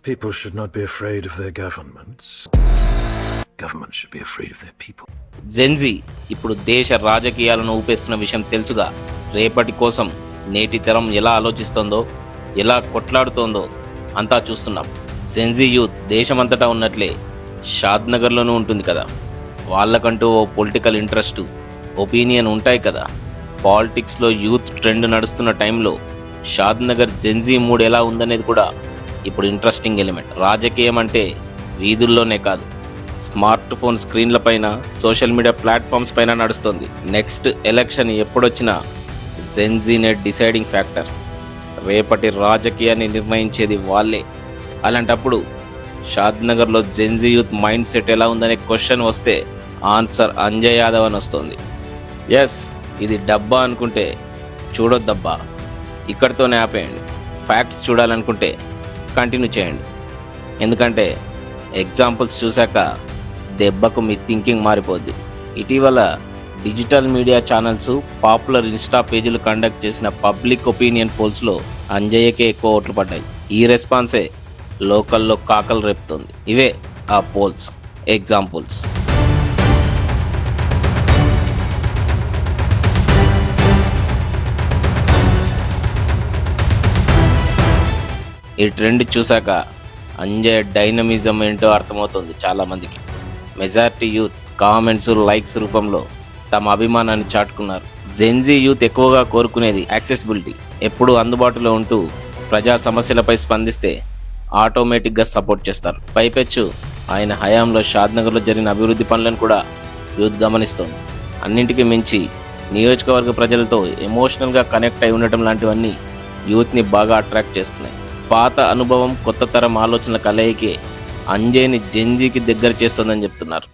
People should not be afraid of their governments. Governments should be afraid of their people. Gen Z ఇప్పుడు దేశ రాజకీయాలను ఊపేస్తున్న విషయం తెలుసుగా. రేపటి కోసం నేటి తరం ఎలా ఆలోచిస్తోందో, ఎలా కొట్లాడుతోందో అంతా చూస్తున్నాం. జెన్జీ యూత్ దేశమంతటా ఉన్నట్లే షాద్నగర్లోనూ ఉంటుంది కదా. వాళ్ళకంటూ ఓ పొలిటికల్ ఇంట్రెస్ట్, ఒపీనియన్ ఉంటాయి కదా. పాలిటిక్స్లో యూత్ ట్రెండ్ నడుస్తున్న టైంలో షాద్నగర్ జెన్జీ మూడ్ ఎలా ఉందనేది కూడా ఇప్పుడు ఇంట్రెస్టింగ్ ఎలిమెంట్. రాజకీయం అంటే వీధుల్లోనే కాదు, స్మార్ట్ ఫోన్ స్క్రీన్ల పైన, సోషల్ మీడియా ప్లాట్ఫామ్స్ పైన నడుస్తుంది. నెక్స్ట్ ఎలక్షన్ ఎప్పుడొచ్చినా జెన్జీనే డిసైడింగ్ ఫ్యాక్టర్. రేపటి రాజకీయాన్ని నిర్ణయించేది వాళ్ళే. అలాంటప్పుడు షాద్నగర్లో జెన్జీ యూత్ మైండ్ సెట్ ఎలా ఉందనే క్వశ్చన్ వస్తే ఆన్సర్ అంజయ్ యాదవ్ అని వస్తుంది. ఎస్, ఇది డబ్బా అనుకుంటే చూడొద్దబ్బా, ఇక్కడితోనే ఆపేయండి. ఫ్యాక్ట్స్ చూడాలనుకుంటే కంటిన్యూ చేయండి. ఎందుకంటే ఎగ్జాంపుల్స్ చూశాక దెబ్బకు మీ థింకింగ్ మారిపోద్ది. ఇటీవల digital media channels, popular Insta పేజీలు కండక్ట్ చేసిన పబ్లిక్ ఒపీనియన్ పోల్స్లో అంజయ్యకే ఎక్కువ ఓట్లు పడ్డాయి. ఈ రెస్పాన్సే లోకల్లో కాకలు రేపుతుంది. ఇవే ఆ పోల్స్ ఎగ్జాంపుల్స్. ఈ ట్రెండ్ చూశాక అంజయ్ డైనమిజం ఏంటో అర్థమవుతుంది చాలామందికి. మెజారిటీ యూత్ కామెంట్స్, లైక్స్ రూపంలో తమ అభిమానాన్ని చాటుకున్నారు. జెన్జీ యూత్ ఎక్కువగా కోరుకునేది యాక్సెసిబిలిటీ. ఎప్పుడూ అందుబాటులో ఉంటూ ప్రజా సమస్యలపై స్పందిస్తే ఆటోమేటిక్గా సపోర్ట్ చేస్తారు. పైపెచ్చు ఆయన హయాంలో షాద్నగర్లో జరిగిన అభివృద్ధి పనులను కూడా యూత్ గమనిస్తోంది. అన్నింటికీ మించి నియోజకవర్గ ప్రజలతో ఎమోషనల్గా కనెక్ట్ అయి ఉండటం లాంటివన్నీ యూత్ని బాగా అట్రాక్ట్ చేస్తున్నాయి. పాత అనుభవం, కొత్త తరం ఆలోచనల కలయికే అంజయ్ని జెన్జీకి దగ్గర చేస్తుందని చెప్తున్నారు.